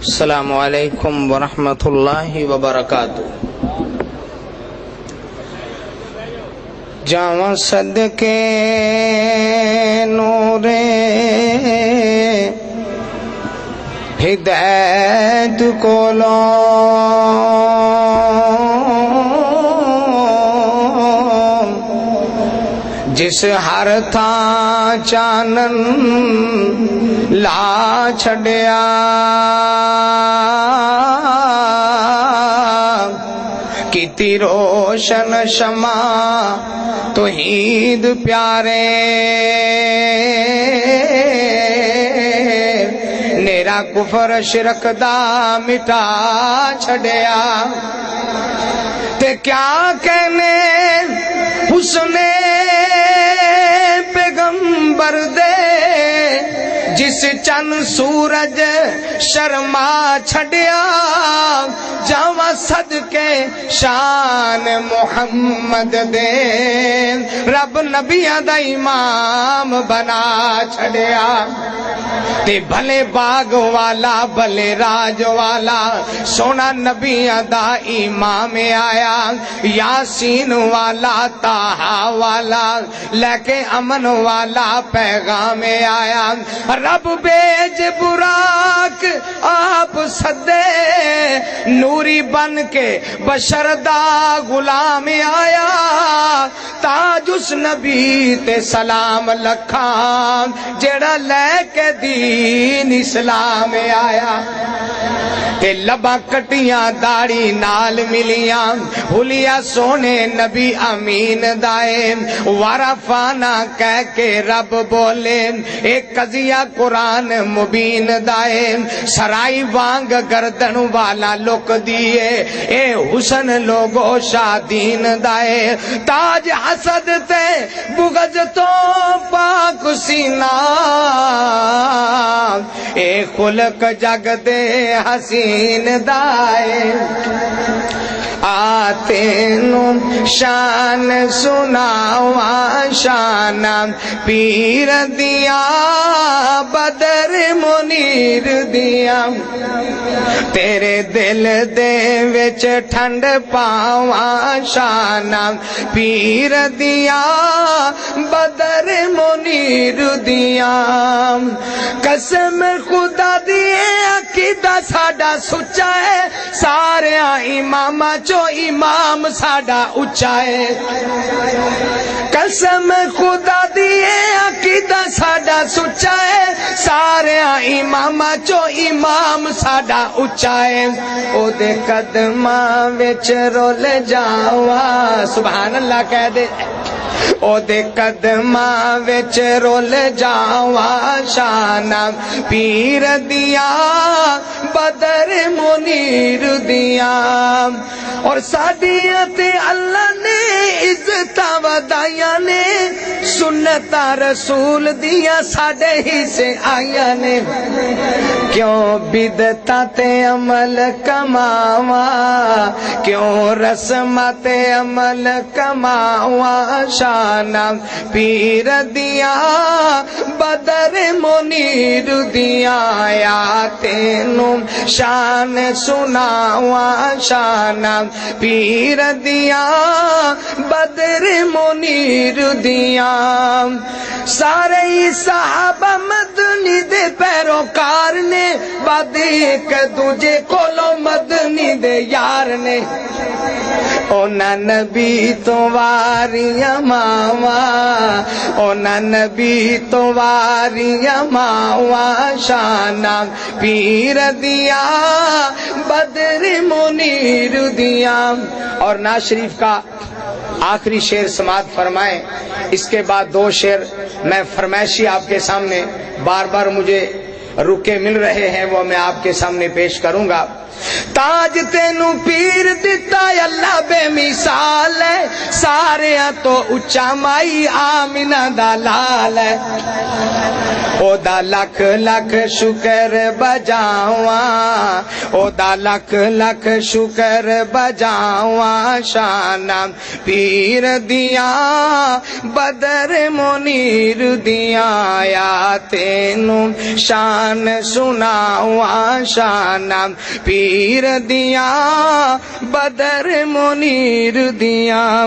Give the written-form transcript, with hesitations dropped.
السلام علیکم ورحمۃ اللہ وبرکاتہ۔ جاواں صدقے نور ہدایت کولوں جس ہر تھاں چانن لا چھڈیا، کیتی روشن شمع توحید پیارے، نیرا کفر شرک دا مٹا چھڈیا، تے کیا کہنے حسن پیغمبر دے جس چن سورج شرما چھڈیا، جاواں صدقے شان محمد دے رب نبیاں دا امام بنا چھڈیا، تے بھلے باغ والا بھلے راج والا سونا نبیاں دا امام آیا، یاسین والا طٰہٰ والا لے کے امن والا پیغام آیا، رب بیج براق آپ سدے نوری بن کے بشر دا غلام آیا، تاج اس نبی تے سلام لکھاں جڑا لے کے دین اسلام آیا، تے لبا کٹیاں داڑی نال ملیاں ہولیا سونے نبی امین دائے، ورفانا کہہ کے رب بولے ایک قضیہ قرآن مبین دائے، سرائی وانگ گردن والا لک دیے اے حسن لوگو شادین دائے، تاج حسد تے بغض تو پاک سینہ، اے خلق جگ دے حسین دائے، آتے نو شان سناواں شان پیر دیا بدر منیر دیا، تیرے دل دے وچ ٹھنڈ پاواں شان پیر دیا بدر منیر دیا، قسم خدا دیے عقیدہ ساڈا سچا ہے، سارے اماماں چو امام ساڈا اچا ہے، قسم خدا دیے عقیدہ ساڈا سچا ہے، سارے اماماں چو امام ساڈا اچا ہے، او دے قدماں وچ رول جاواں، سبحان اللہ کہہ دے، او دے قدماں وچ رول جاواں شان پیر دیا بدر منیر دیا، اور ساڈیاں تے اللہ نے عزتاں ودائیاں نے، سنتاں رسول دیاں ساڈے ہی سے آئیاں نے، کیوں بدعتاں تے عمل کماواں، کیوں رسماں تے عمل کماواں شان پیر دیا بدر منیر دیا، یا تینوں شان سناواں شان پیر دیا بدر منیر دیا، سارے صحابہ مدنی دے پیروکار نے، بعد ایک دوجے کولوں مدنی دے یار نے، اونا نبی تو واریاں ماواں، اونا نبی تو واریاں ماواں شان پیر دیا بدر منیر دیا، اور ناز شریف کا آخری شعر سماعت فرمائیں، اس کے بعد دو شعر میں فرمائشی آپ کے سامنے بار بار مجھے رکے مل رہے ہیں وہ میں آپ کے سامنے پیش کروں گا۔ تاج تینوں پیر دتا اللہ بے مثال ہے ساریاں تو اچا مائی آمنہ دا لال ہے او دا لکھ لکھ شکر بجاواں او دا لکھ لکھ شکر بجاواں شان پیر دیاں بدر منیر دیاں یا تینوں شان سناواں شان پیر دیاں بدر منیر دیاں